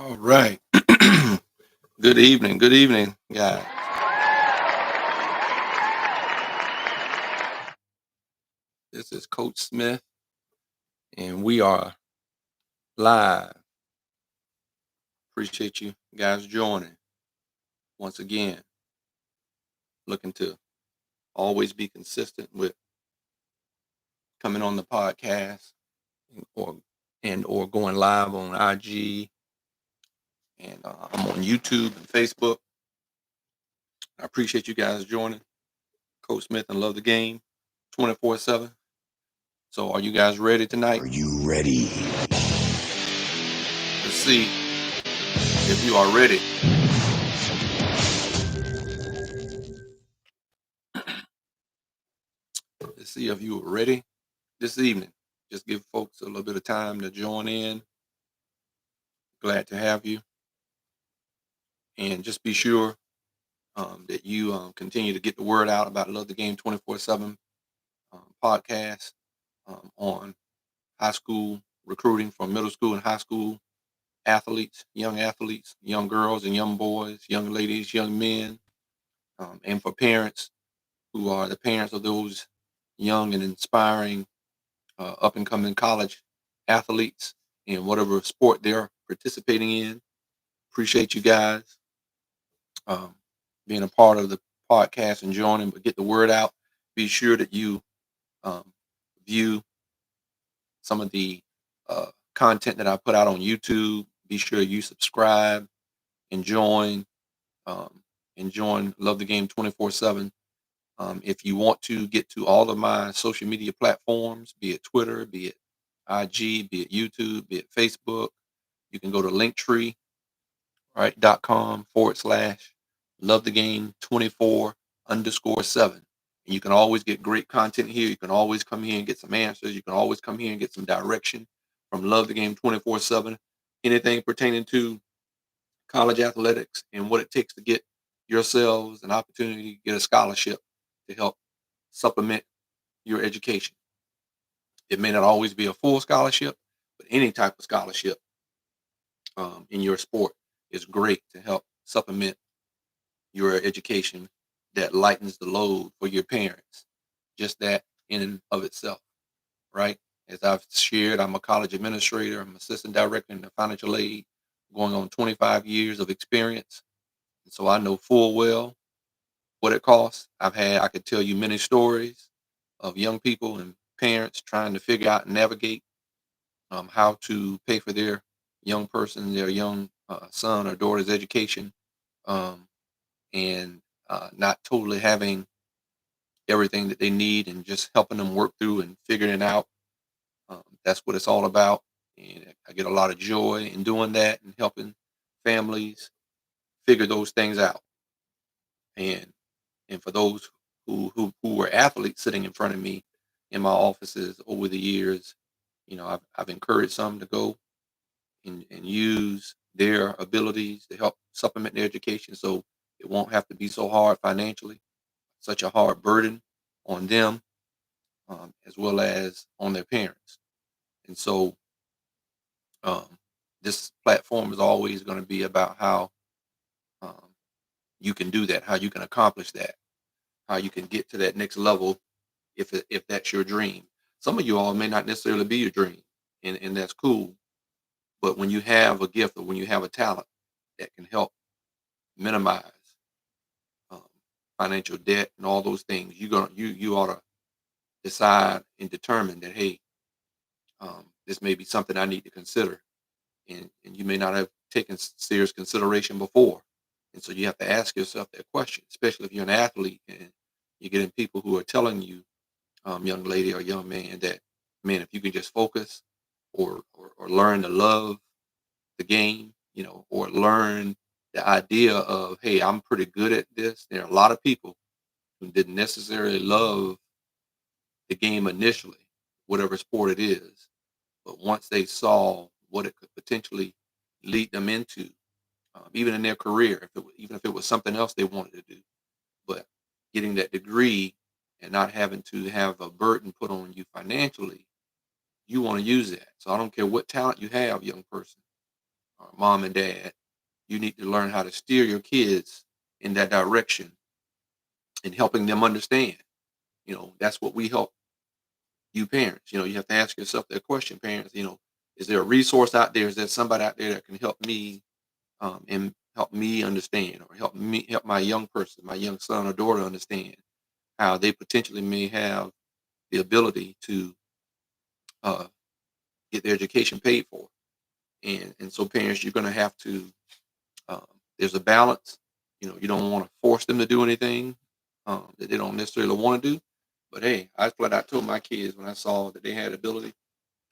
All right. Good evening, guys. This is Coach Smith, and we are live. Appreciate you guys joining once again. Looking to always be consistent with coming on the podcast or or going live on IG, and I'm on YouTube and Facebook. I appreciate you guys joining. Coach Smith and Love the Game, 24/7. So, are you guys ready tonight? Are you ready? Let's see if you are ready. Let's see if you are ready this evening. Just give folks a little bit of time to join in. Glad to have you. And just be sure that you continue to get the word out about Love the Game 24/7 podcast on high school recruiting for middle school and high school athletes, young girls and young boys, young ladies, young men, and for parents who are the parents of those young and inspiring up and coming college athletes in whatever sport they're participating in. Appreciate you guys um, being a part of the podcast and joining, but get the word out. Be sure that you um, view some of the content that I put out on YouTube. Be sure you subscribe and join Love the Game 24/7. If you want to get to all of my social media platforms, be it Twitter, be it IG, be it YouTube, be it Facebook, you can go to Linktree, right, .com/, Love the Game 24_7. And you can always get great content here. You can always come here and get some answers. You can always come here and get some direction from Love the Game 24/7. Anything pertaining to college athletics and what it takes to get yourselves an opportunity to get a scholarship to help supplement your education. It may not always be a full scholarship, but any type of scholarship in your sport is great to help supplement your education that lightens the load for your parents. Just that in and of itself, right? As I've shared, I'm a college administrator, I'm assistant director in the financial aid, going on 25 years of experience. And so I know full well what it costs. I could tell you many stories of young people and parents trying to figure out and navigate how to pay for their young person, their young son or daughter's education, um, and not totally having everything that they need and just helping them work through and figuring it out. That's what it's all about. And I get a lot of joy in doing that and helping families figure those things out. And and for those who were athletes sitting in front of me in my offices over the years, I've encouraged some to go and use their abilities to help supplement their education so it won't have to be so hard financially, such a hard burden on them, as well as on their parents. And so um, this platform is always going to be about how um, you can do that, how you can accomplish that, how you can get to that next level if that's your dream. Some of you all may not necessarily be your dream, and that's cool. But when you have a gift or when you have a talent that can help minimize um, financial debt and all those things, you ought to decide and determine that, hey, this may be something I need to consider, and you may not have taken serious consideration before, and so you have to ask yourself that question, especially if you're an athlete and you're getting people who are telling you, young lady or young man, that man, if you can just focus or learn to love the game, or learn the idea of, hey, I'm pretty good at this. There are a lot of people who didn't necessarily love the game initially, whatever sport it is, but once they saw what it could potentially lead them into, even in their career, even if it was something else they wanted to do, but getting that degree and not having to have a burden put on you financially, you want to use that. So I don't care what talent you have, young person. mom and dad, you need to learn how to steer your kids in that direction and helping them understand. That's what we help you parents. You have to ask yourself that question, parents. Is there a resource out there? Is there somebody out there that can help me and help me understand, or help my young person, my young son or daughter understand how they potentially may have the ability to uh, get their education paid for. And so parents, you're going to have to. Um, there's a balance. You don't want to force them to do anything that they don't necessarily want to do. But hey, I flat out told my kids when I saw that they had ability.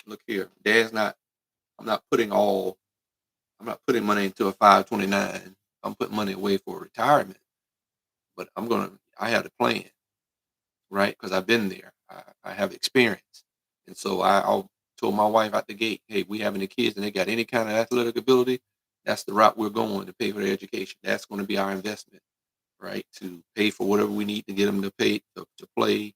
Look here, Dad's not. I'm not putting all. I'm not putting money into a 529. I'm putting money away for retirement. But I'm gonna. I had a plan, right? Because I've been there. I have experience, and so I told my wife out the gate, "Hey, we having the kids, and they got any kind of athletic ability. That's the route we're going to pay for their education. That's going to be our investment, right? To pay for whatever we need to get them to pay to play,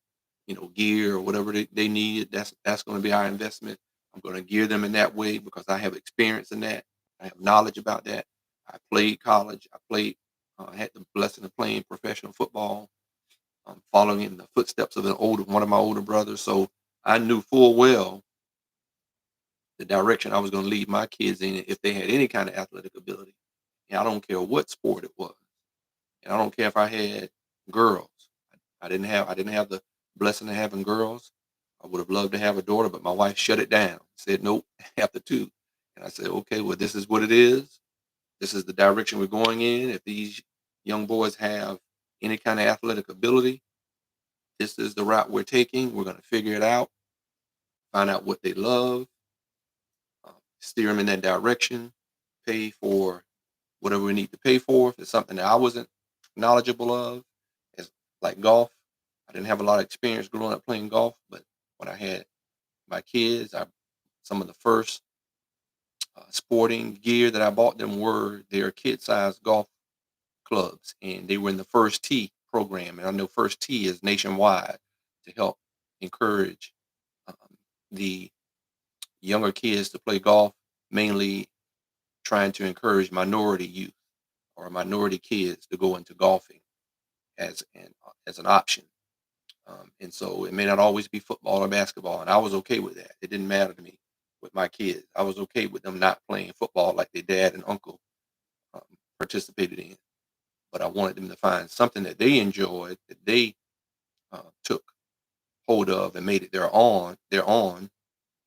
gear or whatever they need. That's going to be our investment. I'm going to gear them in that way because I have experience in that. I have knowledge about that. I played college. I played. I had the blessing of playing professional football, following in the footsteps of one of my older brothers. So I knew full well the direction I was going to lead my kids in if they had any kind of athletic ability. And I don't care what sport it was, and I don't care if I had girls. I didn't have the blessing of having girls. I would have loved to have a daughter, but my wife shut it down. Said nope after two, and I said okay, well this is what it is. This is the direction we're going in. If these young boys have any kind of athletic ability, this is the route we're taking. We're going to figure it out, find out what they love, steer them in that direction, pay for whatever we need to pay for. If it's something that I wasn't knowledgeable of, as like golf, I didn't have a lot of experience growing up playing golf, but when I had my kids, some of the first sporting gear that I bought them were their kid-sized golf clubs, and they were in the First Tee program. And I know First Tee is nationwide to help encourage um, the younger kids to play golf, mainly trying to encourage minority youth or minority kids to go into golfing as an option. And so it may not always be football or basketball, and I was okay with that. It didn't matter to me with my kids. I was okay with them not playing football like their dad and uncle um, participated in, but I wanted them to find something that they enjoyed, that they took hold of and made it their own, and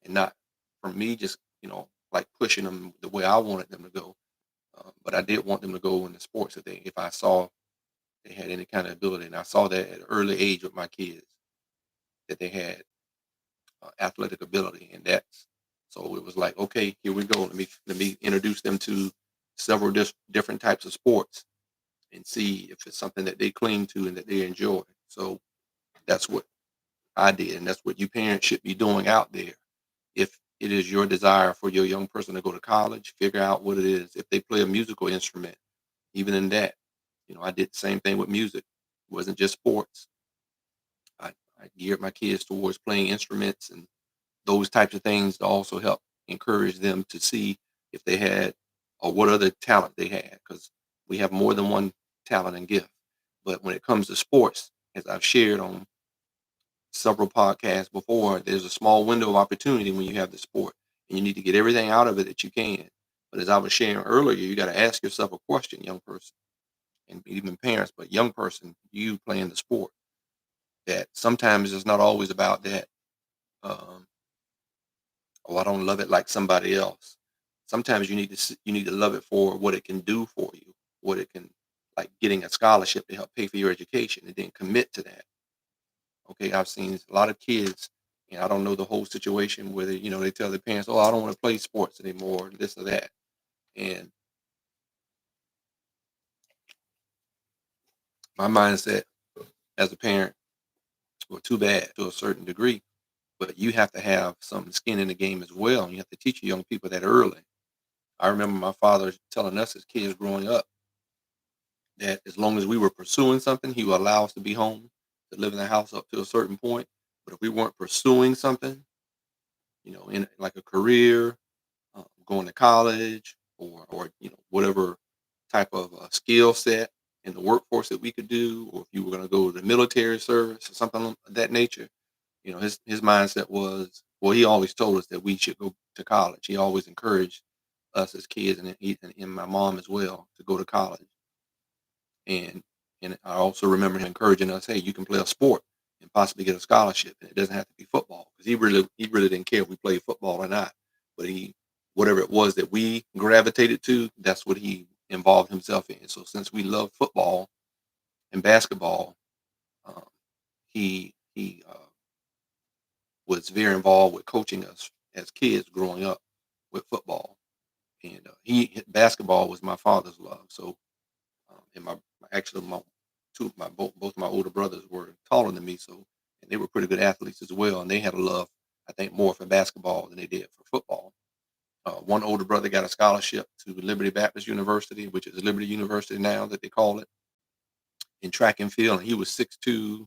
not from me just like pushing them the way I wanted them to go. But I did want them to go into sports if I saw they had any kind of ability, and I saw that at an early age with my kids that they had athletic ability, and that's so it was like, okay, here we go. Let me introduce them to several different types of sports and see if it's something that they cling to and that they enjoy. So that's what I did, and that's what you parents should be doing out there. If it is your desire for your young person to go to college, figure out what it is. If they play a musical instrument, even in that, I did the same thing with music. It wasn't just sports. I, I geared my kids towards playing instruments and those types of things to also help encourage them to see if they had or what other talent they had, because we have more than one talent and gift. But when it comes to sports, as I've shared on several podcasts before, there's a small window of opportunity when you have the sport, and you need to get everything out of it that you can. But as I was sharing earlier, you got to ask yourself a question, young person, and even parents, but young person, you playing the sport, that sometimes it's not always about that. Um, oh, I don't love it like somebody else. Sometimes you need to love it for what it can do for you, what it can, like getting a scholarship to help pay for your education, and then commit to that. Okay, I've seen a lot of kids, and I don't know the whole situation where they tell their parents, "Oh, I don't want to play sports anymore," this or that. And my mindset as a parent, well, too bad to a certain degree, but you have to have some skin in the game as well, and you have to teach young people that early. I remember my father telling us as kids growing up that as long as we were pursuing something, he would allow us to be home, to live in the house up to a certain point. But if we weren't pursuing something, in like a career, going to college, or whatever type of skill set in the workforce that we could do, or if you were going to go to the military service or something of that nature. His mindset was, well, he always told us that we should go to college. He always encouraged us as kids, and my mom as well, to go to college. And and I also remember him encouraging us, hey, you can play a sport and possibly get a scholarship, and it doesn't have to be football, because he really didn't care if we played football or not. But he whatever it was that we gravitated to, that's what he involved himself in. So since we loved football and basketball, um, he was very involved with coaching us as kids growing up with football. And he basketball was my father's love. So and actually my both my older brothers were taller than me, so and they were pretty good athletes as well, and they had a love, I think, more for basketball than they did for football. One older brother got a scholarship to Liberty Baptist University, which is Liberty University now that they call it, in track and field, and he was 6'2",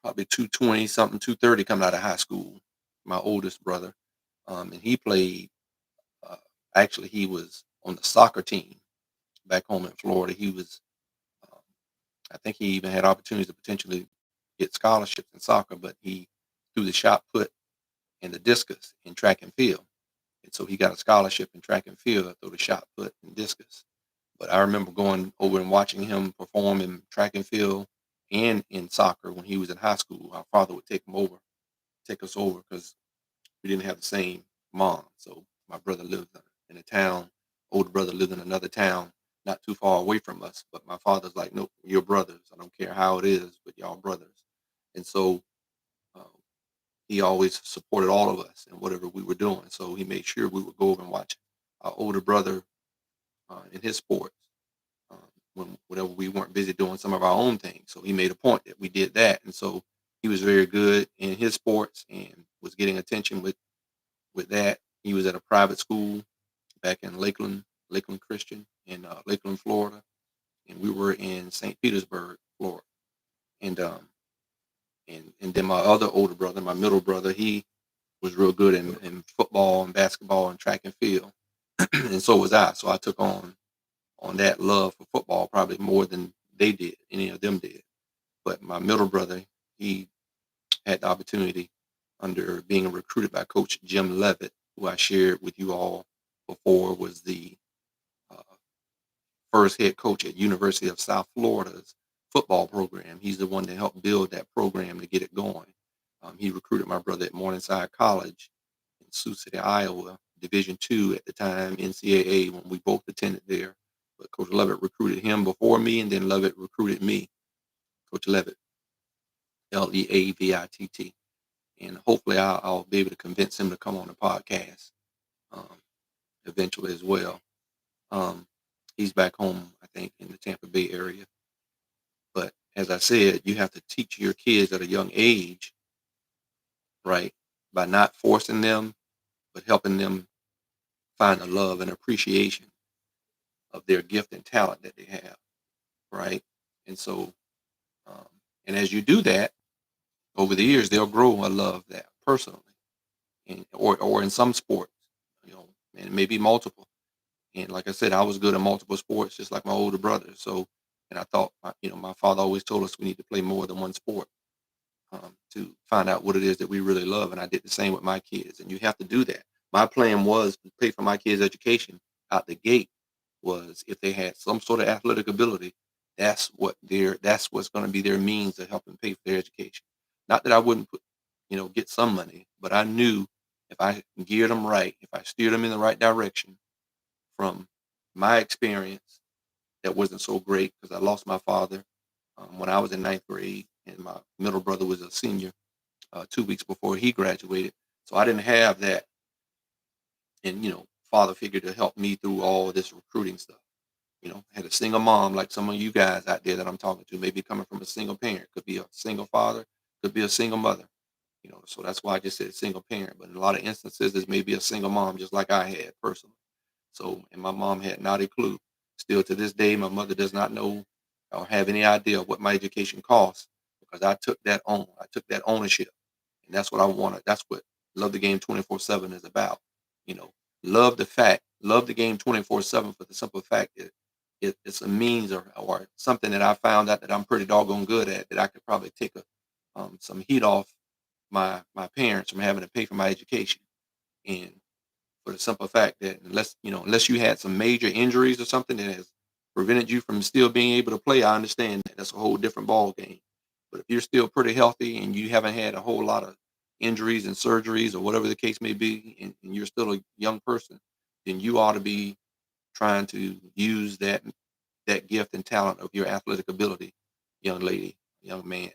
probably 220 something, 230 coming out of high school. My oldest brother, and he played. Uh, Actually, he was on the soccer team back home in Florida. He was. Um, I think he even had opportunities to potentially get scholarships in soccer, but he threw the shot put and the discus in track and field. And so he got a scholarship in track and field through the shot put and discus. But I remember going over and watching him perform in track and field and in soccer when he was in high school. Our father would take us over because we didn't have the same mom. So my brother lived in a town, older brother lived in another town, not too far away from us. But my father's like, nope, you're brothers. I don't care how it is, but y'all brothers. And so uh, he always supported all of us in whatever we were doing. So he made sure we would go over and watch our older brother in his sports whenever we weren't busy doing some of our own things. So he made a point that we did that. And so he was very good in his sports and was getting attention with that. He was at a private school back in Lakeland Christian in Lakeland, Florida, and we were in St. Petersburg, Florida. And then my other older brother, my middle brother, he was real good in football and basketball and track and field, and so was I. So I took on that love for football probably more than they did, any of them did. But my middle brother, he had the opportunity under being recruited by Coach Jim Levitt, who I shared with you all before, was the uh, first head coach at University of South Florida's football program. He's the one that helped build that program to get it going. He recruited my brother at Morningside College in Sioux City, Iowa, Division II at the time, NCAA, when we both attended there. But Coach Levitt recruited him before me, and then Levitt recruited me, Coach Levitt, Leavitt. And hopefully I'll be able to convince him to come on the podcast um, eventually as well. Um, he's back home, I think, in the Tampa Bay area. But as I said, you have to teach your kids at a young age, right, by not forcing them, but helping them find a love and appreciation of their gift and talent that they have, right? And so, um, and as you do that over the years, they'll grow a love that personally, or in some sports, and maybe multiple. And like I said, I was good at multiple sports, just like my older brother. So, and I thought, my father always told us we need to play more than one sport to find out what it is that we really love. And I did the same with my kids. And you have to do that. My plan was to pay for my kids' education out the gate. Was if they had some sort of athletic ability, that's what's going to be their means of helping pay for their education. Not that I wouldn't get some money, but I knew if I geared them right, if I steered them in the right direction from my experience that wasn't so great, because I lost my father when I was in ninth grade, and my middle brother was a senior 2 weeks before he graduated. So I didn't have that, and father figure to help me through all this recruiting stuff. I had a single mom, like some of you guys out there that I'm talking to, maybe coming from a single parent, could be a single father, could be a single mother. So that's why I just said single parent. But in a lot of instances, there's maybe a single mom, just like I had personally. So, and my mom had not a clue. Still to this day, my mother does not know or have any idea what my education costs, because I took that on. I took that ownership. And that's what I wanted. That's what Love the Game 24/7 is about. You know, love the fact love the game 24/7 for the simple fact that it's a means or something that I found out that I'm pretty doggone good at, that I could probably take some heat off my parents from having to pay for my education. And for the simple fact that unless you had some major injuries or something that has prevented you from still being able to play, I understand that that's a whole different ball game. But if you're still pretty healthy and you haven't had a whole lot of injuries and surgeries or whatever the case may be, and you're still a young person, then you ought to be trying to use that gift and talent of your athletic ability, young lady, young man,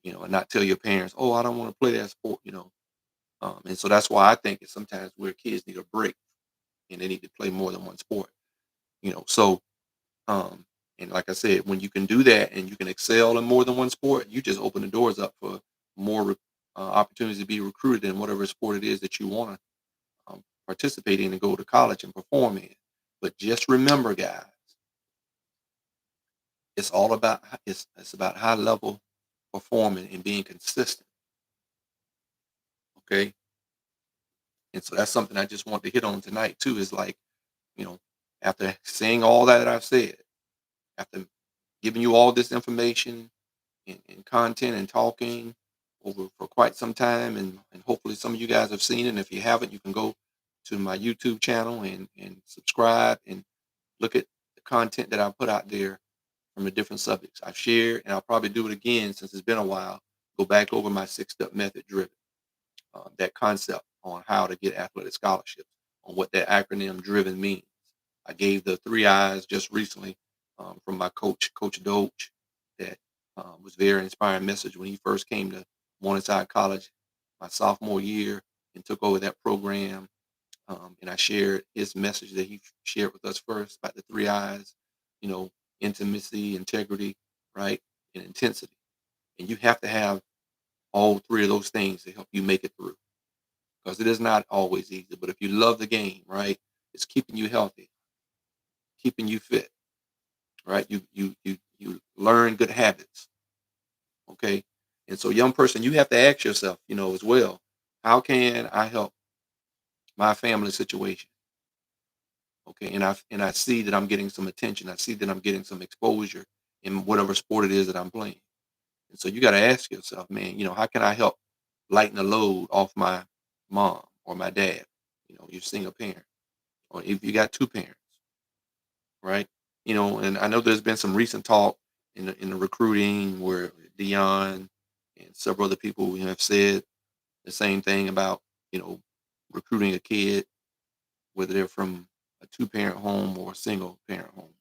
and not tell your parents, "Oh, I don't want to play that sport." And so that's why I think it's sometimes where kids need a break and they need to play more than one sport. So, um, and like I said, when you can do that and you can excel in more than one sport, you just open the doors up for more opportunities to be recruited in whatever sport it is that you want to participate in and go to college and perform in. But just remember, guys, it's about high level performing and being consistent. Okay, and so that's something I just want to hit on tonight too. Is like, you know, after saying all that I've said, after giving you all this information and content and talking over for quite some time, and hopefully some of you guys have seen it. And if you haven't, you can go to my YouTube channel and subscribe and look at the content that I put out there from the different subjects I've shared, and I'll probably do it again since it's been a while. Go back over my 6-step method driven, that concept on how to get athletic scholarships, on what that acronym driven means. I gave the 3 I's just recently from my coach, Coach Doach, that was very inspiring message when he first came to Morningside College my sophomore year and took over that program. And I shared his message that he shared with us first about the 3 I's, you know, intimacy, integrity, right, and intensity. And you have to have all three of those things to help you make it through, because it is not always easy. But if you love the game, right, it's keeping you healthy, keeping you fit, right? You learn good habits, okay? And so, young person, you have to ask yourself, as well, how can I help my family situation? Okay, and I see that I'm getting some attention. I see that I'm getting some exposure in whatever sport it is that I'm playing. And so you got to ask yourself, man, how can I help lighten the load off my mom or my dad? You're single parent, or if you got two parents, right? And I know there's been some recent talk in the recruiting where Dion and several other people have said the same thing about you know recruiting a kid, whether they're from a two-parent home or a single parent home.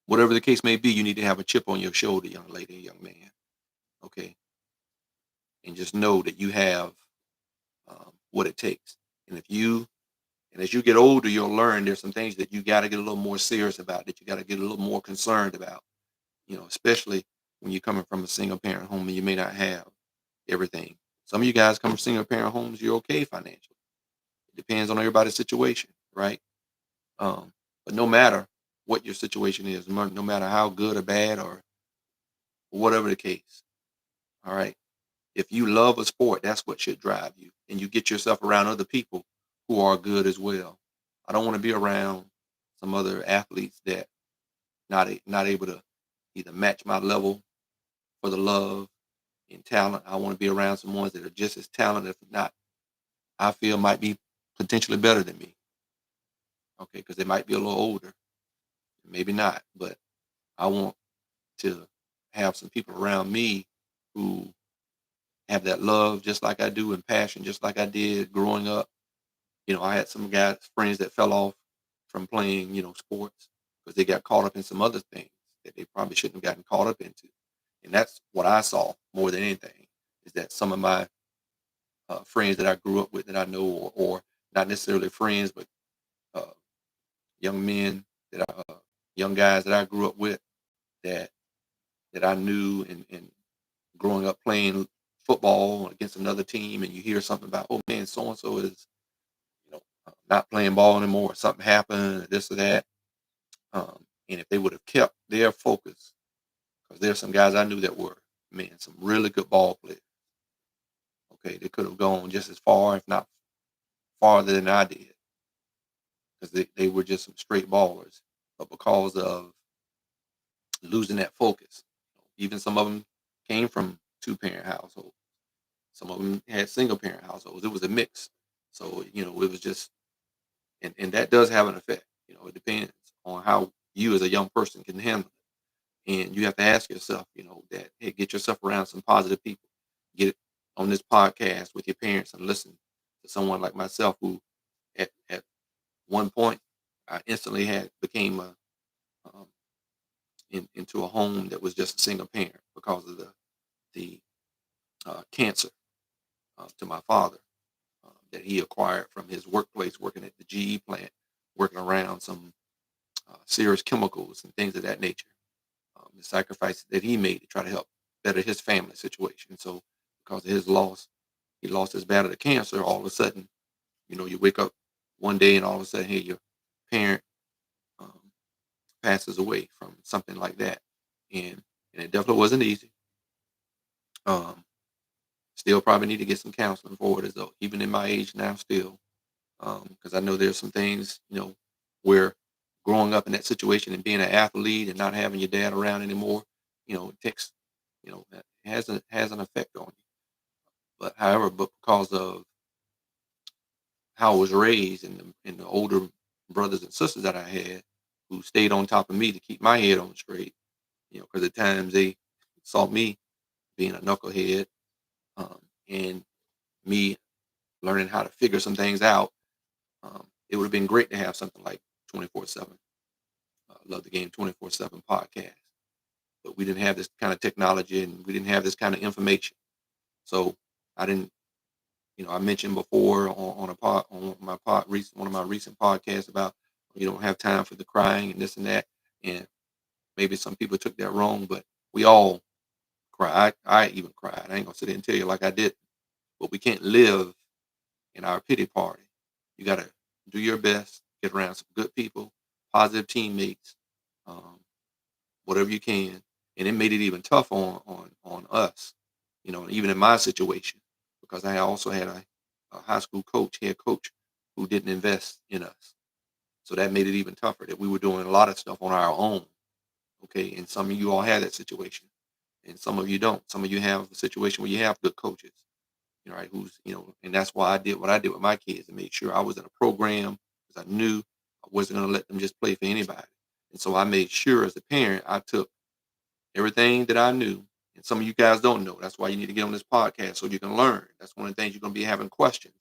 Whatever the case may be, you need to have a chip on your shoulder, young lady, young man. Okay, and just know that you have what it takes. And as you get older, you'll learn there's some things that you got to get a little more serious about, that you got to get a little more concerned about. Especially when you're coming from a single parent home and you may not have everything. Some of you guys come from single parent homes, you're okay financially. It depends on everybody's situation, right? But no matter what your situation is, no matter how good or bad or whatever the case, all right. If you love a sport, that's what should drive you, and you get yourself around other people who are good as well. I don't want to be around some other athletes that not able to either match my level for the love and talent. I want to be around some ones that are just as talented, if not, I feel might be potentially better than me. Okay, because they might be a little older, maybe not, but I want to have some people around me who have that love just like I do and passion just like I did growing up. I had some guys, friends that fell off from playing, sports because they got caught up in some other things that they probably shouldn't have gotten caught up into. And that's what I saw more than anything, is that some of my friends that I grew up with that I know, or not necessarily friends, but uh, young men young guys that I grew up with, that I knew, and growing up playing football against another team, and you hear something about, oh man, so and so is not playing ball anymore, or something happened, or this or that. And if they would have kept their focus, because there's some guys I knew that were, man, some really good ball players. Okay, they could have gone just as far, if not farther than I did. because they were just some straight ballers. But because of losing that focus, even some of them came from two-parent households. Some of them had single-parent households. It was a mix. So, it was just, and that does have an effect. It depends on how you as a young person can handle it. And you have to ask yourself, that, hey, get yourself around some positive people. Get it on this podcast with your parents and listen to someone like myself who at one point I instantly had became um, into a home that was just a single parent because of the cancer to my father that he acquired from his workplace working at the GE plant, working around some serious chemicals and things of that nature. The sacrifices that he made to try to help better his family situation. So because of his loss, he lost his battle to cancer. All of a sudden, you wake up one day and all of a sudden, hey, your parent um, passes away from something like that, and it definitely wasn't easy. Um, Still probably need to get some counseling for it as though, even in my age now, still, because I know there's some things, where growing up in that situation and being an athlete and not having your dad around anymore, it takes, that has an effect on you. But however, but because of how I was raised and the older brothers and sisters that I had who stayed on top of me to keep my head on straight, because at times they saw me being a knucklehead, and me learning how to figure some things out. It would have been great to have something like 24/7, Love the Game 24/7 podcast, but we didn't have this kind of technology and we didn't have this kind of information. So I didn't, I mentioned before on a pod on my pod recent one of my recent podcasts about you don't have time for the crying and this and that, and maybe some people took that wrong, but we all cry. I even cried. I ain't gonna sit there and tell you like I did, but we can't live in our pity party. You got to do your best, get around some good people, positive teammates, um, whatever you can. And it made it even tough on us, even in my situation, because I also had a high school coach, head coach, who didn't invest in us. So that made it even tougher that we were doing a lot of stuff on our own. Okay. And some of you all had that situation and some of you don't. Some of you have a situation where you have good coaches, right? Who's, and that's why I did what I did with my kids and made sure I was in a program because I knew I wasn't going to let them just play for anybody. And so I made sure as a parent, I took everything that I knew. And some of you guys don't know. That's why you need to get on this podcast so you can learn. That's one of the things you're going to be having questions,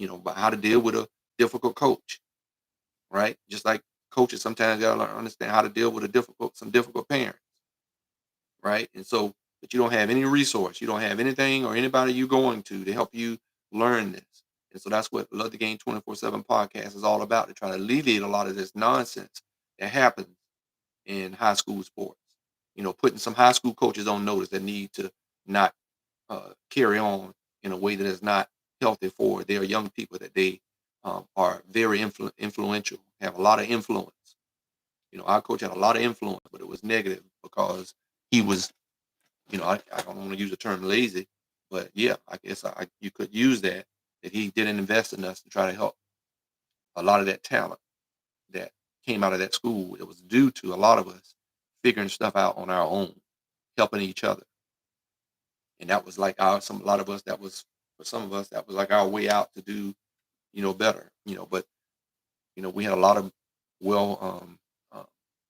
about how to deal with a difficult coach, right? Just like coaches sometimes got to understand how to deal with some difficult parents, right? And so, but you don't have any resource, you don't have anything or anybody you going to help you learn this. And so that's what Love the Game 24/7 podcast is all about, to try to alleviate a lot of this nonsense that happens in high school sports. Putting some high school coaches on notice that need to not carry on in a way that is not healthy for their young people, that they are very influential, have a lot of influence. Our coach had a lot of influence, but it was negative because he was, I don't want to use the term lazy, but yeah, I guess you could use that he didn't invest in us to try to help a lot of that talent that came out of that school. It was due to a lot of us figuring stuff out on our own, helping each other. And that was like a lot of us, that was, for some of us, that was like our way out to do, better, but, we had a lot of well,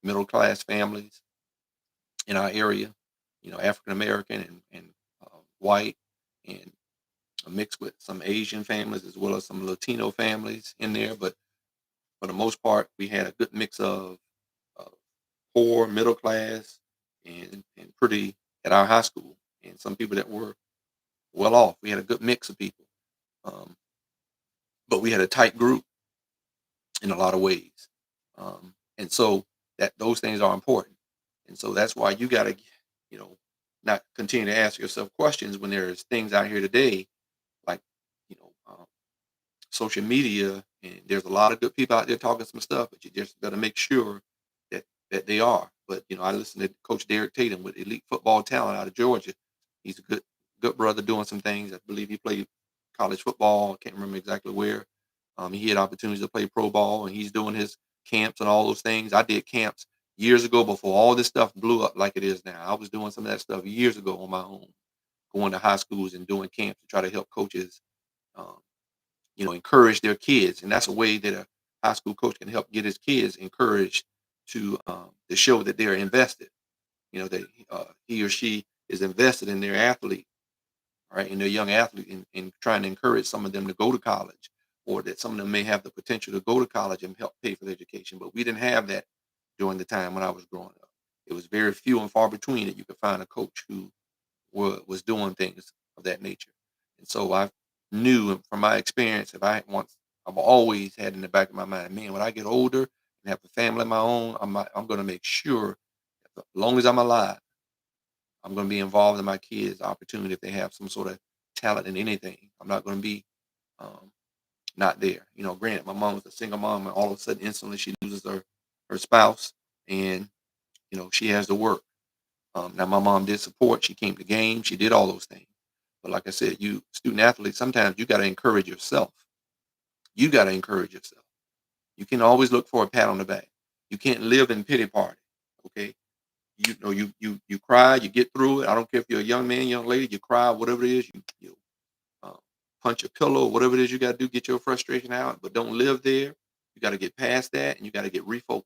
middle class families in our area, African American and white, and mixed with some Asian families as well as some Latino families in there. But for the most part, we had a good mix of uh, poor, middle class, and pretty at our high school, and some people that were well off. We had a good mix of people, um, but we had a tight group in a lot of ways, and so that those things are important, and so that's why you got to, you know, not continue to ask yourself questions when there's things out here today like, you know. Social media, and there's a lot of good people out there talking some stuff, but you just got to make sure that they are. But I listen to Coach Derek Tatum with elite football talent out of Georgia. He's a good brother doing some things. I believe he played college football. I can't remember exactly where, He had opportunities to play pro ball, and he's doing his camps and all those things. I did camps years ago before all this stuff blew up like it is now. I was doing some of that stuff years ago on my own, going to high schools and doing camps to try to help coaches, um, encourage their kids. And that's a way that a high school coach can help get his kids encouraged to show that they're invested. That he or she is invested in their athlete, right, in their young athlete, and trying to encourage some of them to go to college, or that some of them may have the potential to go to college and help pay for their education. But we didn't have that during the time when I was growing up. It was very few and far between that you could find a coach who was doing things of that nature. And so I knew from my experience, if I had once, I've always had in the back of my mind, man, when I get older and have a family of my own, I'm going to make sure, as long as I'm alive, I'm going to be involved in my kids' opportunity if they have some sort of talent in anything. I'm not going to be um, not there. Granted, my mom was a single mom, and all of a sudden, instantly, she loses her spouse, and she has to work. Now, my mom did support. She came to games. She did all those things. But like I said, you student athletes, sometimes you got to encourage yourself. You got to encourage yourself. You can always look for a pat on the back. You can't live in pity party. Okay. You cry, you get through it. I don't care if you're a young man, young lady, you cry, whatever it is, you uh, punch a pillow, whatever it is you got to do, get your frustration out, but don't live there. You got to get past that, and you got to get refocused.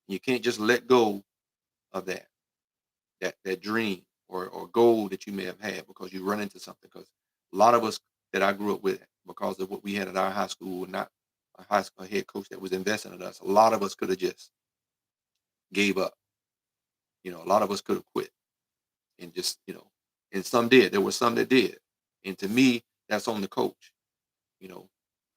You can't just let go of that dream or goal that you may have had because you run into something. Because a lot of us that I grew up with, because of what we had at our high school, and not a high school head coach that was investing in us, a lot of us could have just gave up. A lot of us could have quit and just, and some did. There were some that did. And to me, that's on the coach. You know,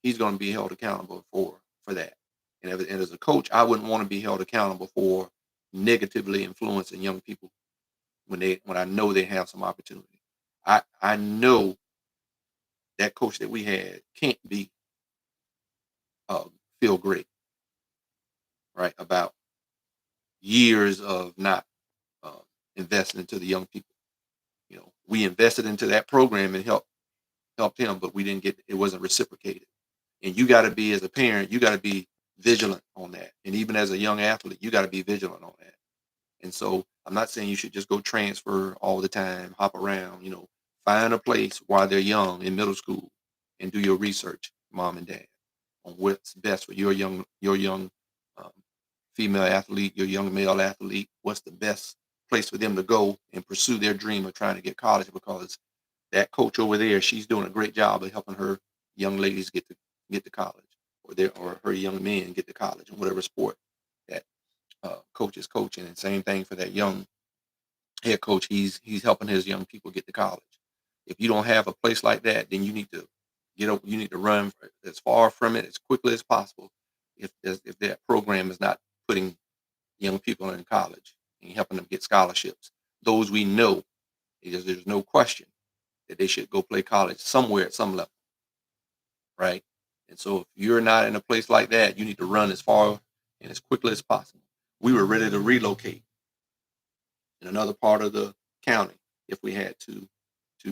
he's going to be held accountable for that. And as a coach, I wouldn't want to be held accountable for negatively influencing young people when I know they have some opportunity. I know that coach that we had can't be uh, feel great, right, about years of not uh, investing into the young people. We invested into that program and helped him, but we didn't get it wasn't reciprocated. And you got to be, as a parent, you got to be vigilant on that. And even as a young athlete, you got to be vigilant on that. And so I'm not saying you should just go transfer all the time, hop around, find a place while they're young in middle school and do your research, mom and dad, on what's best for your young um, female athlete, your young male athlete, what's the best place for them to go and pursue their dream of trying to get college, because that coach over there, she's doing a great job of helping her young ladies get to college, or her young men get to college in whatever sport that coach is coaching. And same thing for that young head coach. He's helping his young people get to college. If you don't have a place like that, then you need to get up. You need to run as far from it as quickly as possible. If that program is not putting young people in college and helping them get scholarships, those we know, because there's no question that they should go play college somewhere at some level, right? And so if you're not in a place like that, you need to run as far and as quickly as possible. We were ready to relocate in another part of the county if we had to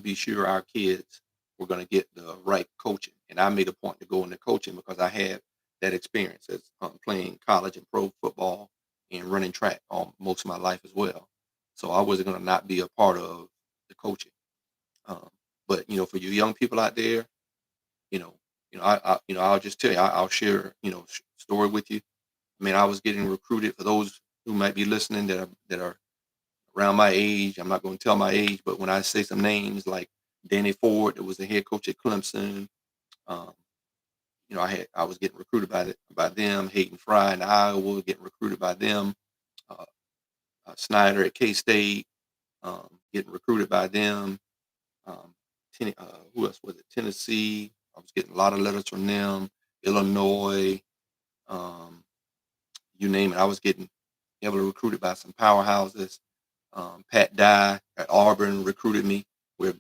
be sure our kids were going to get the right coaching. And I made a point to go into coaching because I had that experience as playing college and pro football and running track all most of my life as well. So I wasn't going to not be a part of the coaching. Um, but for you young people out there, you know, I'll just tell you, I'll share, story with you. I mean, I was getting recruited, for those who might be listening that are around my age. I'm not going to tell my age, but when I say some names like Danny Ford, that was the head coach at Clemson, um, I was getting recruited by them. Hayden Fry in Iowa, getting recruited by them. Uh, Snyder at K State, getting recruited by them. Um, who else was it? Tennessee. I was getting a lot of letters from them. Illinois, um, you name it. I was getting heavily recruited by some powerhouses. Pat Dye at Auburn recruited me, where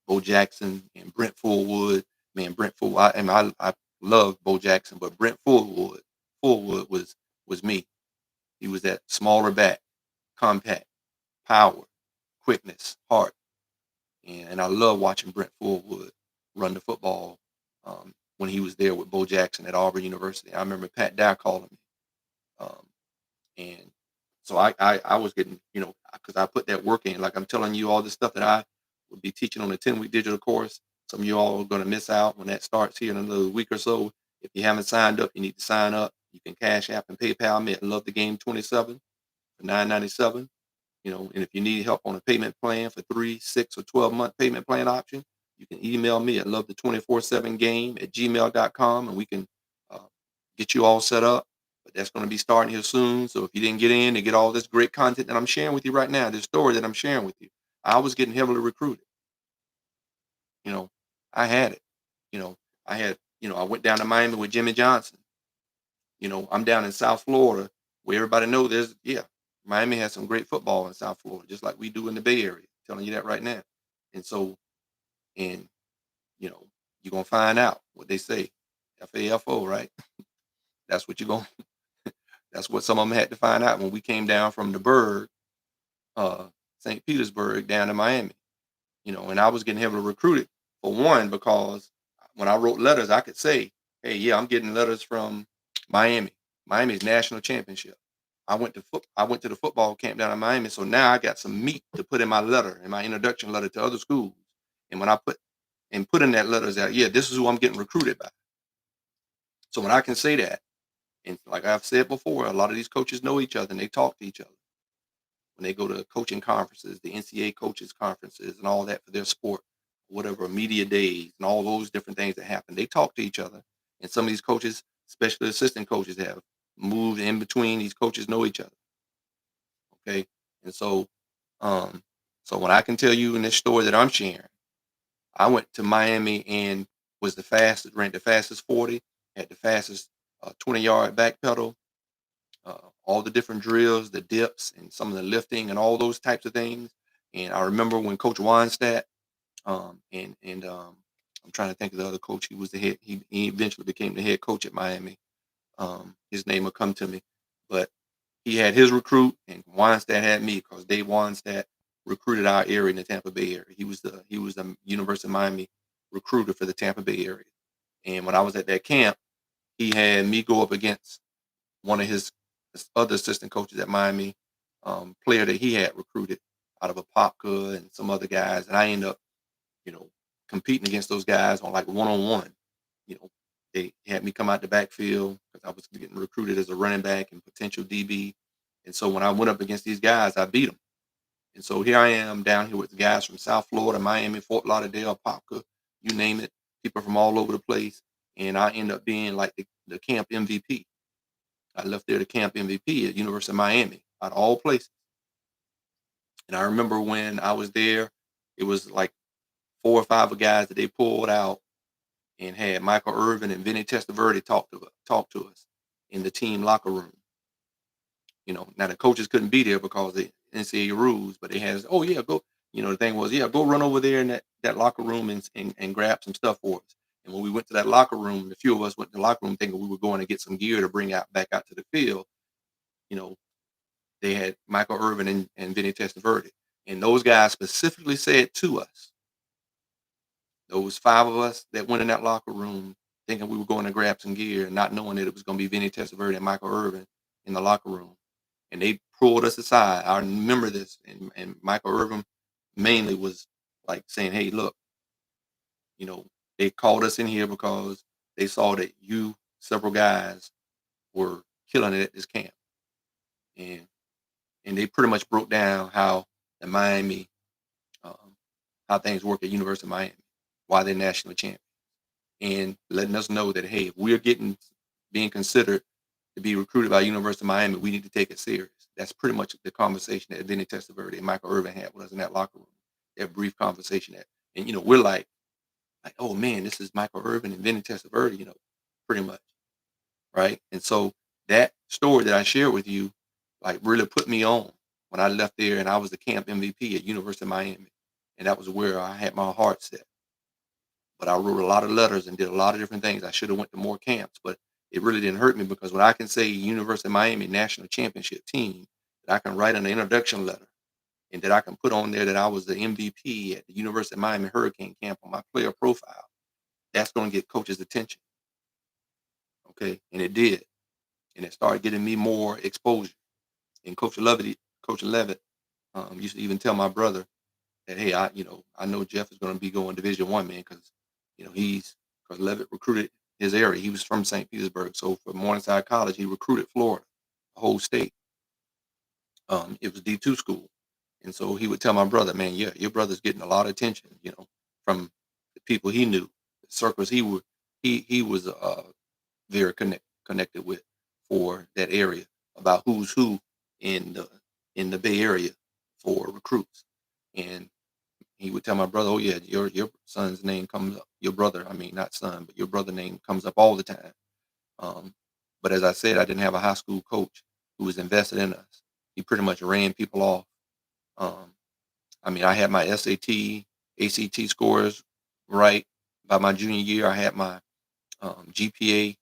Bo Jackson and Brent Fullwood. Man, Brent Fullwood, I love Bo Jackson, but Brent Fullwood was me. He was that smaller back, compact, power, quickness, heart. And I love watching Brent Fullwood run the football when he was there with Bo Jackson at Auburn University. I remember Pat Dye calling me. Um, and so I was getting, because I put that work in. Like I'm telling you, all this stuff that I would be teaching on the 10-week digital course. Some of you all are going to miss out when that starts here in another week or so. If you haven't signed up, you need to sign up. You can Cash App and PayPal me at Love the Game 27 for 9.97. And if you need help on a payment plan for 3, 6, or 12-month payment plan option, you can email me at love the247game@gmail.com, and we can uh, get you all set up. But that's going to be starting here soon. So if you didn't get in and get all this great content that I'm sharing with you right now, this story that I'm sharing with you, I was getting heavily recruited. You know, I had it. You know, I went down to Miami with Jimmy Johnson. I'm down in South Florida where everybody know Miami has some great football in South Florida, just like we do in the Bay Area. Telling you that right now. And so, and you know, you're gonna find out what they say. FAFO, right? That's what you're gonna that's what some of them had to find out when we came down from the Berg, uh, St. Petersburg down to Miami. And I was getting heavily recruited for one, because when I wrote letters, I could say, "Hey, yeah, I'm getting letters from Miami, Miami's national championship." I went to the football camp down in Miami, so now I got some meat to put in my letter, in my introduction letter to other schools. And when I put in that letter is that, yeah, this is who I'm getting recruited by. So when I can say that, and like I've said before, a lot of these coaches know each other and they talk to each other when they go to coaching conferences, the NCAA coaches conferences, and all that for their sport, whatever, media days, and all those different things that happen. They talk to each other, and some of these coaches, especially assistant coaches, have moved in between. These coaches know each other. Okay, and um, so when I can tell you in this story that I'm sharing, I went to Miami and was ran the fastest 40, had the fastest 20-yard back pedal, all the different drills, the dips, and some of the lifting, and all those types of things. And I remember when Coach Weinstadt, and I'm trying to think of the other coach. He was the head. He eventually became the head coach at Miami. His name will come to me, but he had his recruit, and Weinstadt had me because Dave Weinstadt recruited our area in the Tampa Bay area. He was the University of Miami recruiter for the Tampa Bay area. And when I was at that camp, he had me go up against one of his other assistant coaches at Miami, player that he had recruited out of Apopka and some other guys, and I ended up, you know, competing against those guys on like one-on-one. You know, they had me come out the backfield because I was getting recruited as a running back and potential DB. And so when I went up against these guys, I beat them. And so here I am down here with the guys from South Florida, Miami, Fort Lauderdale, Apopka, you name it, people from all over the place. And I end up being like the camp MVP. I left there to camp MVP at University of Miami, out of all places. And I remember when I was there, it was like 4 or 5 guys that they pulled out and had Michael Irvin and Vinny Testaverde talk to us in the team locker room. Now the coaches couldn't be there because of the NCAA rules, but they had, oh yeah, go. The thing was, yeah, go run over there in that locker room and grab some stuff for us. And when we went to that locker room, the few of us went to the locker room thinking we were going to get some gear to bring out back out to the field. You know, they had Michael Irvin and Vinny Testaverde, and those guys specifically said to us, those 5 of us that went in that locker room thinking we were going to grab some gear, not knowing that it was going to be Vinny Testaverde and Michael Irvin in the locker room. And they pulled us aside. I remember this, and Michael Irvin mainly was like saying, "Hey, look, you know, they called us in here because they saw that you, several guys, were killing it at this camp, and they pretty much broke down how the Miami, um, how things work at University of Miami, why they're national champions, and letting us know that, hey, if we're being considered to be recruited by University of Miami, we need to take it serious." That's pretty much the conversation that Vinny Testaverde and Michael Irvin had with us in that locker room. That brief conversation and we're like, oh man, this is Michael Irvin and Vinny Testaverde, pretty much, right? And so that story that I shared with you, like, really put me on when I left there, and I was the camp MVP at University of Miami, and that was where I had my heart set. But I wrote a lot of letters and did a lot of different things. I should have went to more camps, but it really didn't hurt me because when I can say University of Miami national championship team, that I can write an introduction letter and that I can put on there that I was the MVP at the University of Miami Hurricane Camp on my player profile, that's going to get coaches' attention. Okay, and it did, and it started getting me more exposure. And Coach Levitt, used to even tell my brother that, hey, I know Jeff is going to be going Division 1, man, because he's because Levitt recruited his area. He was from St. Petersburg, so for Morningside College, he recruited Florida, the whole state. It was D2 school, and so he would tell my brother, man, yeah, your brother's getting a lot of attention, from the people he knew, the circles he was very connected with for that area, about who's who in the Bay Area for recruits. And he would tell my brother, "Oh yeah, your son's name comes up. Your brother, I mean not son, but your brother name comes up all the time." Um, but as I said, I didn't have a high school coach who was invested in us. He pretty much ran people off. Um, I mean, I had my SAT, ACT scores right by my junior year. I had my GPA.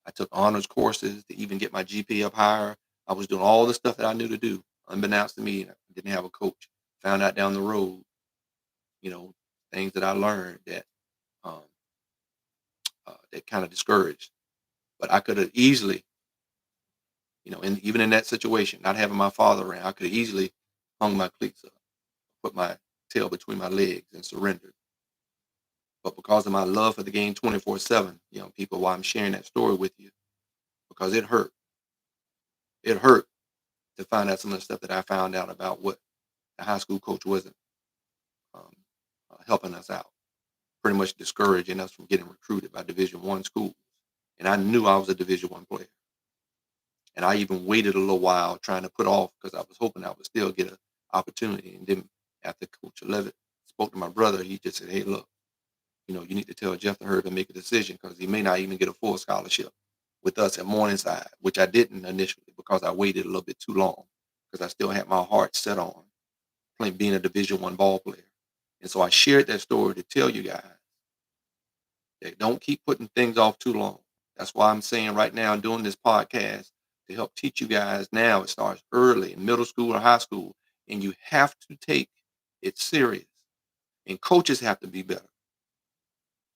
I took honors courses to even get my GPA up higher. I was doing all the stuff that I knew to do, unbeknownst to me. I didn't have a coach. Found out down the road, you know, things that I learned um, that kind of discouraged. But I could have easily, and even in that situation, not having my father around, I could have easily hung my cleats up, put my tail between my legs, and surrendered. But because of my love for the game 24/7, people, why I'm sharing that story with you, because it hurt. It hurt to find out some of the stuff that I found out about what the high school coach wasn't um, helping us out, pretty much discouraging us from getting recruited by Division 1 schools. And I knew I was a Division 1 player. And I even waited a little while trying to put off because I was hoping I would still get an opportunity. And then after Coach Levitt spoke to my brother, he just said, hey, look, you need to tell Jeff to hurry to make a decision because he may not even get a full scholarship with us at Morningside, which I didn't initially because I waited a little bit too long because I still had my heart set on playing, being a Division 1 ball player. And so I shared that story to tell you guys that don't keep putting things off too long. That's why I'm saying right now, doing this podcast to help teach you guys now. It starts early in middle school or high school, and you have to take it serious. And coaches have to be better.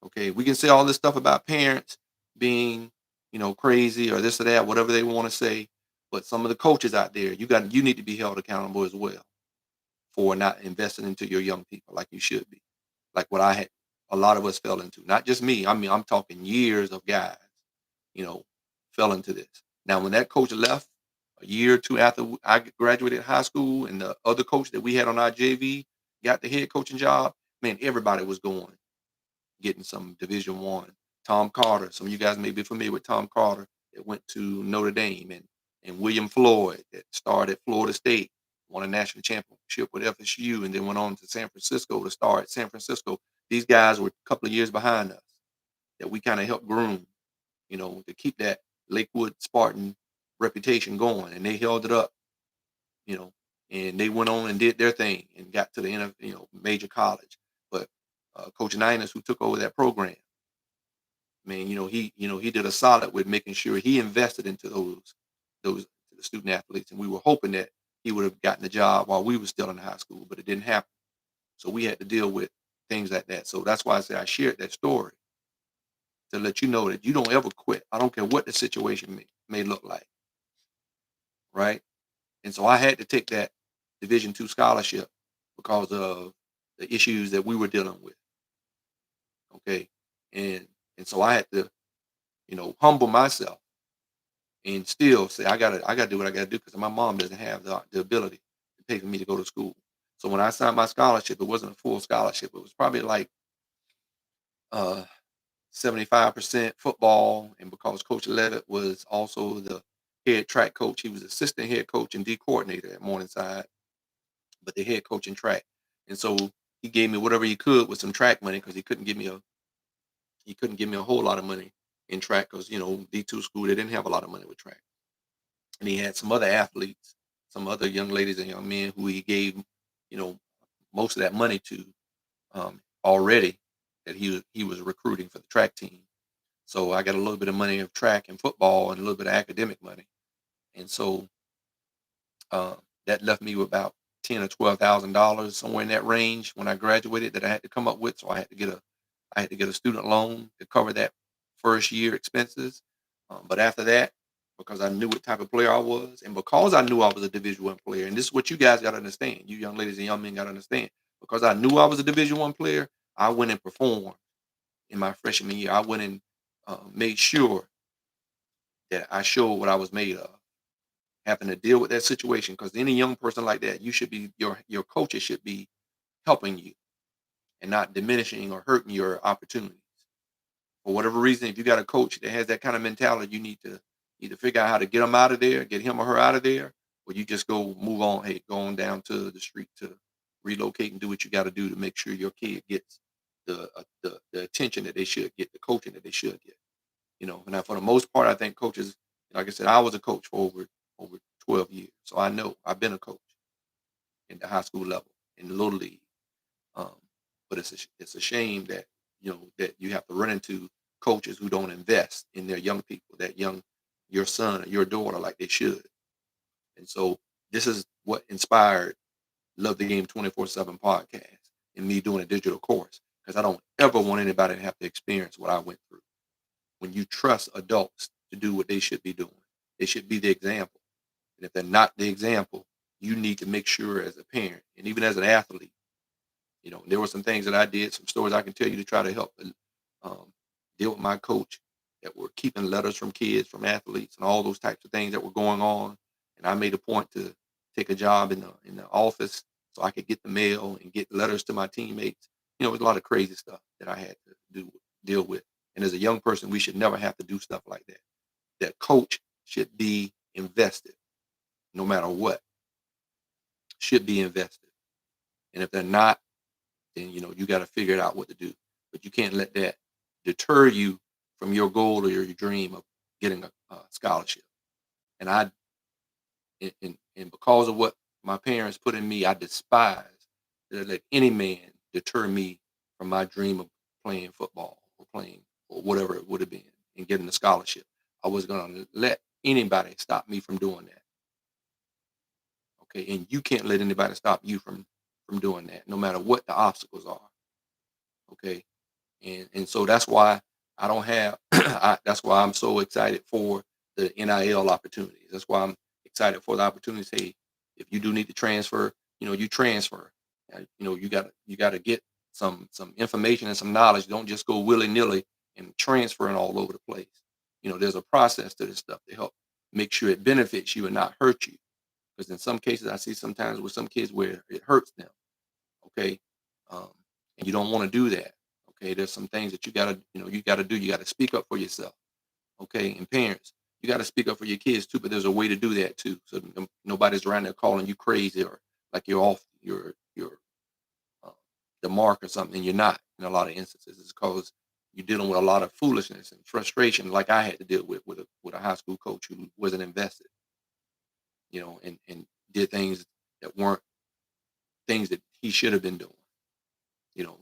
Okay, we can say all this stuff about parents being, crazy or this or that, whatever they want to say. But some of the coaches out there, you need to be held accountable as well for not investing into your young people like you should be. Like what I had, a lot of us fell into. Not just me. I mean, I'm talking years of guys, you know, fell into this. Now, when that coach left a year or two after I graduated high school, and the other coach that we had on our JV got the head coaching job, man, everybody was going, getting some Division 1. Tom Carter, some of you guys may be familiar with Tom Carter, that went to Notre Dame, and William Floyd that started at Florida State, won a national championship with FSU, and then went on to San Francisco to start at San Francisco. These guys were a couple of years behind us that we kind of helped groom, to keep that Lakewood Spartan reputation going, and they held it up, you know, and they went on and did their thing and got to the end of major college. But Coach Niners, who took over that program, man, he did a solid with making sure he invested into those student athletes, and we were hoping that he would have gotten the job while we were still in high school, but it didn't happen. So we had to deal with things like that. So that's why I say I shared that story to let you know that you don't ever quit. I don't care what the situation may look like, right? And so I had to take that Division 2 scholarship because of the issues that we were dealing with. Okay. And so I had to, humble myself and still say I gotta do what I gotta do because my mom doesn't have the ability to pay for me to go to school. So when I signed my scholarship, it wasn't a full scholarship. It was probably like uh 75% football. And because Coach Levitt was also the head track coach, he was assistant head coach and D coordinator at Morningside, but the head coach in track. And so he gave me whatever he could with some track money because he couldn't give me a whole lot of money in track because D2 school, they didn't have a lot of money with track. And he had some other athletes, some other young ladies and young men who he gave, you know, most of that money to already, that he was recruiting for the track team. So I got a little bit of money of track and football and a little bit of academic money. And so uh, that left me with about $10 or $12,000, somewhere in that range when I graduated, that I had to come up with. So I had to get a student loan to cover that first year expenses. But after that, because I knew what type of player I was, and because I knew I was a Division 1 player, and this is what you guys got to understand, you young ladies and young men got to understand, because I knew I was a Division 1 player, I went and performed in my freshman year. I went and made sure that I showed what I was made of. Having to deal with that situation, because any young person like that, you should be your coaches should be helping you and not diminishing or hurting your opportunities. For whatever reason, if you got a coach that has that kind of mentality, you need to either figure out how to get them out of there, get him or her out of there, or you just go move on. Hey, go on down to the street to relocate and do what you got to do to make sure your kid gets the attention that they should get, the coaching that they should get. Now for the most part, I think coaches, like I said, I was a coach for over 12 years, so I know I've been a coach in the high school level, in the little league. Um, but it's a shame that that you have to run into coaches who don't invest in their young people, that your son or your daughter like they should. And so this is what inspired Love the Game 24/7 podcast and me doing a digital course, because I don't ever want anybody to have to experience what I went through. When you trust adults to do what they should be doing, they should be the example. And if they're not the example, you need to make sure as a parent and even as an athlete. There were some things that I did, some stories I can tell you to try to help um, deal with my coach that were keeping letters from kids, from athletes, and all those types of things that were going on. And I made a point to take a job in the office so I could get the mail and get letters to my teammates. It was a lot of crazy stuff that I had to deal with. And as a young person, we should never have to do stuff like that. That coach should be invested, no matter what, should be invested. And if they're not, then you got to figure it out what to do. But you can't let that deter you from your goal or your dream of getting a scholarship. And and because of what my parents put in me, I despise to let any man deter me from my dream of playing football or playing or whatever it would have been and getting a scholarship. I was going to let anybody stop me from doing that. Okay, and you can't let anybody stop you from doing that, no matter what the obstacles are. Okay, and so that's why I don't have. That's why I'm so excited for the NIL opportunities. That's why I'm excited for the opportunities. Hey, if you do need to transfer, you transfer. You got to get some information and some knowledge. Don't just go willy nilly and transferring all over the place. There's a process to this stuff to help make sure it benefits you and not hurt you. Because in some cases, I see sometimes with some kids where it hurts them. Okay, um, and you don't want to do that. Okay, there's some things that you gotta do. You gotta speak up for yourself. Okay, and parents, you gotta speak up for your kids too. But there's a way to do that too, so nobody's around there calling you crazy or like you're off your uh, the mark or something. And you're not in a lot of instances. It's because you're dealing with a lot of foolishness and frustration, like I had to deal with a high school coach who wasn't invested. And did things that weren't things that he should have been doing.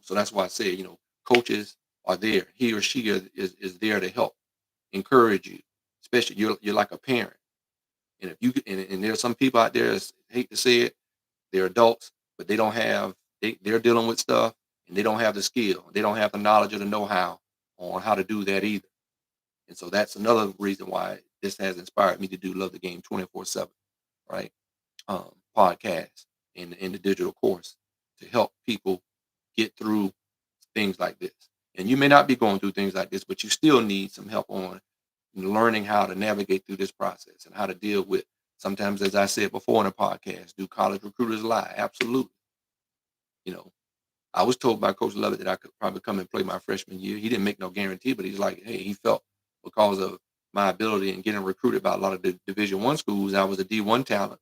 So that's why I say, coaches are there. He or she is there to help encourage you, especially you're like a parent. And if you and there's some people out there that hate to say it, they're adults, but they're dealing with stuff and they don't have the skill, they don't have the knowledge or the know-how on how to do that either. And so that's another reason why this has inspired me to do Love the Game 24/7, right? Podcast in the digital course to help people get through things like this. And you may not be going through things like this, but you still need some help on learning how to navigate through this process and how to deal with sometimes, as I said before in the podcast, do college recruiters lie? Absolutely. You know, I was told by Coach Lovett that I could probably come and play my freshman year. He didn't make no guarantee, but he's like, hey, he felt because of my ability and getting recruited by a lot of the Division 1 schools, I was a D1 talent,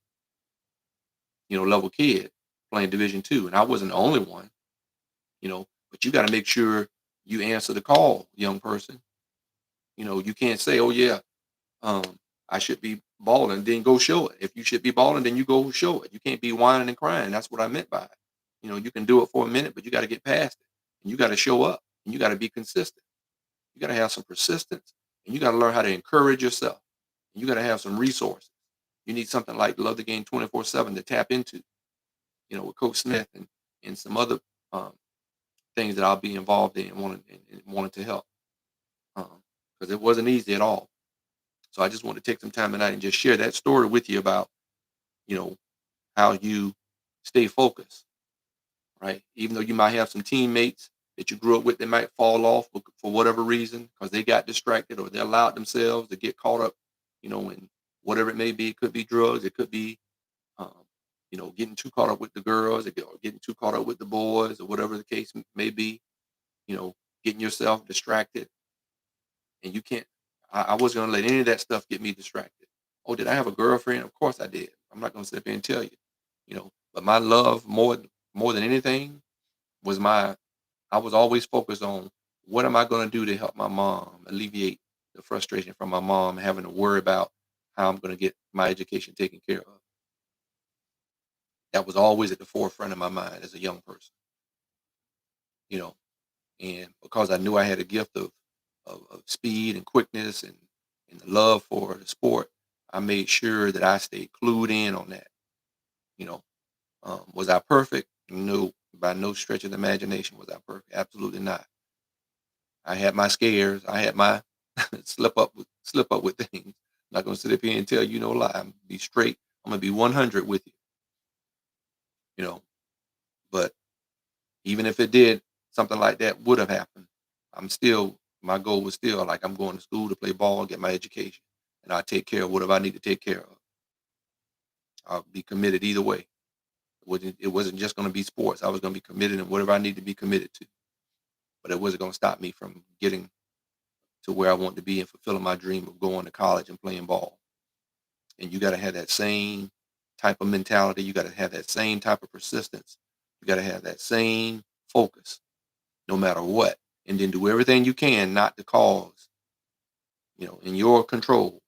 level kid playing Division 2. And I wasn't the only one, but you got to make sure you answer the call, young person. You can't say, oh, yeah, um, I should be balling, then go show it. If you should be balling, then you go show it. You can't be whining and crying. That's what I meant by it. You can do it for a minute, but you got to get past it. And you got to show up and you got to be consistent. You got to have some persistence and you got to learn how to encourage yourself. And you got to have some resources. You need something like Love the Game 24/7 to tap into, with Coach Smith and some other um, things that I'll be involved in and wanting to help. Because it wasn't easy at all. So I just want to take some time tonight and just share that story with you about, you know, how you stay focused, right? Even though you might have some teammates that you grew up with, they might fall off for whatever reason because they got distracted or they allowed themselves to get caught up, in whatever it may be. It could be drugs, it could be, um, getting too caught up with the girls, or getting too caught up with the boys, or whatever the case may be. You know, getting yourself distracted, and you can't. I wasn't gonna let any of that stuff get me distracted. Oh, did I have a girlfriend? Of course I did. I'm not gonna sit up here and tell you, But my love more than anything was my. I was always focused on what am I gonna do to help my mom alleviate the frustration from my mom having to worry about how I'm gonna get my education taken care of. That was always at the forefront of my mind as a young person, you know. And because I knew I had a gift of speed and quickness and the love for the sport, I made sure that I stayed clued in on that. You know, was I perfect? No, by no stretch of the imagination was I perfect. Absolutely not. I had my scares. I had my slip up with things. I'm not gonna sit up here and tell you no lie. I'm gonna be straight. I'm gonna be 100 with you. You know, but even if it did, something like that would have happened. My goal was still like I'm going to school to play ball, get my education, and I take care of whatever I need to take care of. I'll be committed either way. It wasn't just going to be sports. I was going to be committed in whatever I need to be committed to, but it wasn't going to stop me from getting to where I want to be and fulfilling my dream of going to college and playing ball. And you got to have that same type of mentality. You got to have that same type of persistence. You got to have that same focus no matter what. And then do everything you can not to cause, in your control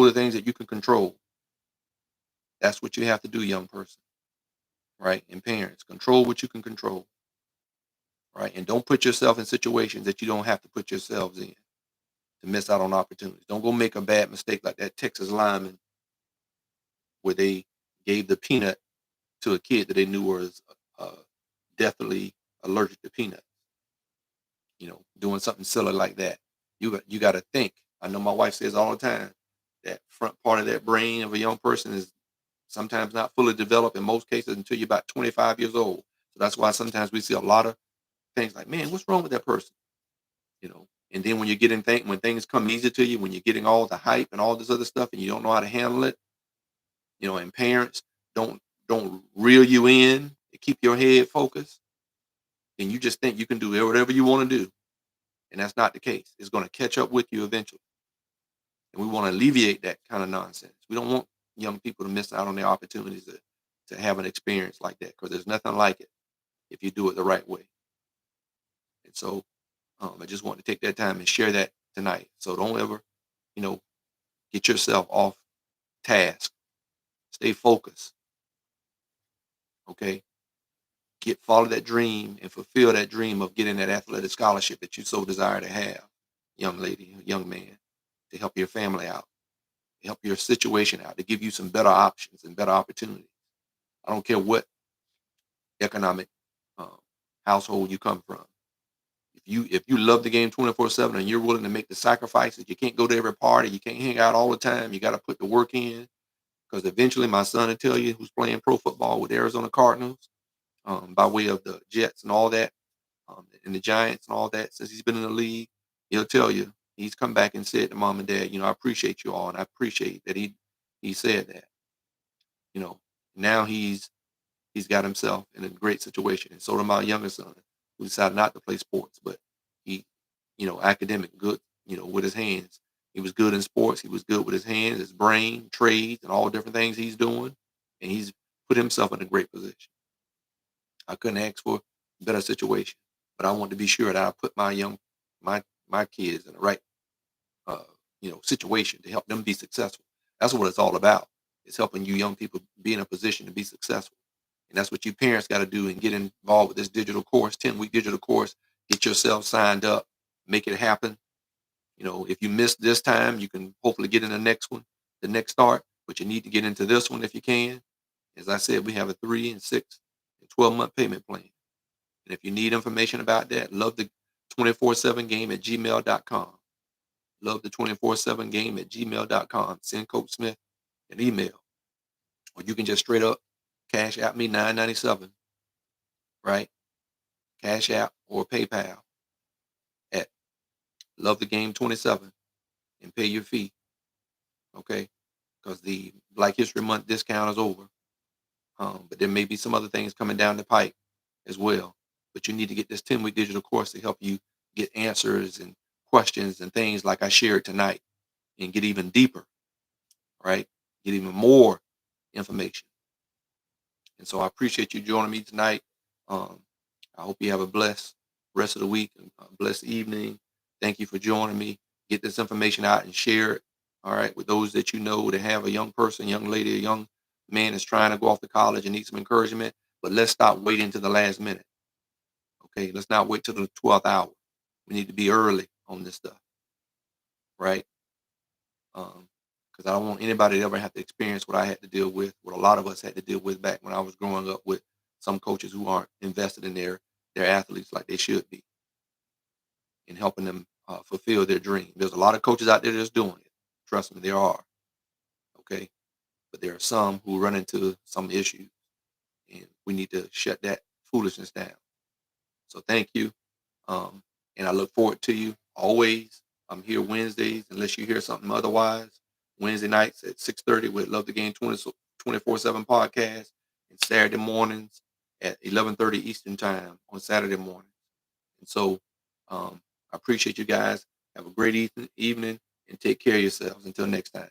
the things that you can control. That's what you have to do, young person, right? And parents, control what you can control, right? And don't put yourself in situations that you don't have to put yourselves in to miss out on opportunities. Don't go make a bad mistake like that Texas lineman where they gave the peanut to a kid that they knew was uh, deathly allergic to peanuts. Doing something silly like that. You got to think. I know my wife says all the time that front part of that brain of a young person is sometimes not fully developed in most cases until you're about 25 years old. So that's why sometimes we see a lot of things like, man, what's wrong with that person? And then when you get in when things come easy to you, when you're getting all the hype and all this other stuff and you don't know how to handle it, and parents don't reel you in to keep your head focused, then you just think you can do whatever you want to do. And that's not the case. It's going to catch up with you eventually. And we want to alleviate that kind of nonsense. We don't want young people to miss out on their opportunities to have an experience like that because there's nothing like it if you do it the right way. And so I just want to take that time and share that tonight. So don't ever, you know, get yourself off task. Stay focused. Okay. Follow that dream and fulfill that dream of getting that athletic scholarship that you so desire to have, young lady, young man, to help your family out, to help your situation out, to give you some better options and better opportunities. I don't care what economic um, household you come from. If you love the game 24/7 and you're willing to make the sacrifices, you can't go to every party, you can't hang out all the time. You got to put the work in because eventually, my son will tell you, who's playing pro football with Arizona Cardinals, by way of the Jets and all that, and the Giants and all that. Since he's been in the league, he'll tell you he's come back and said to mom and dad, I appreciate you all, and I appreciate that he said that. You know, now he's got himself in a great situation. And so did my younger son, who decided not to play sports, but he, academic good, with his hands. He was good in sports. He was good with his hands, his brain, trades, and all different things he's doing. And he's put himself in a great position. I couldn't ask for a better situation, but I wanted to be sure that I put my kids in the right uh, situation to help them be successful. That's what it's all about. It's helping you young people be in a position to be successful. And that's what you parents got to do and get involved with this digital course, 10-week digital course. Get yourself signed up, make it happen. If you miss this time, you can hopefully get in the next one, the next start, but you need to get into this one if you can. As I said, we have a 3 and 6 and 12-month payment plan. And if you need information about that, love the 24/7 game at gmail.com. love the 24/7 game at gmail.com. Send Coach Smith an email, or you can just straight up cash out me 997, right? Cash app or PayPal at love the game 27 and pay your fee, okay? Because the Black History Month discount is over. But there may be some other things coming down the pipe as well. But you need to get this 10-week digital course to help you get answers and questions and things like I shared tonight, and get even deeper, right? Get even more information. And so I appreciate you joining me tonight. Um, I hope you have a blessed rest of the week and a blessed evening. Thank you for joining me. Get this information out and share it, all right, with those that you know that have a young person, young lady, a young man that's trying to go off to college and need some encouragement. But let's stop waiting to the last minute. Okay, let's not wait till the 12th hour. We need to be early on this stuff, right? Because I don't want anybody to ever have to experience what I had to deal with, what a lot of us had to deal with back when I was growing up, with some coaches who aren't invested in their athletes like they should be, in helping them fulfill their dream. There's a lot of coaches out there that's doing it. Trust me, there are. Okay, but there are some who run into some issues, and we need to shut that foolishness down. So thank you. Um, and I look forward to you always. I'm here Wednesdays, unless you hear something otherwise. Wednesday nights at 6:30 with Love the Game 24/7 podcast, and Saturday mornings at 11:30 Eastern time on Saturday morning. And so I appreciate you guys. Have a great evening, and take care of yourselves. Until next time.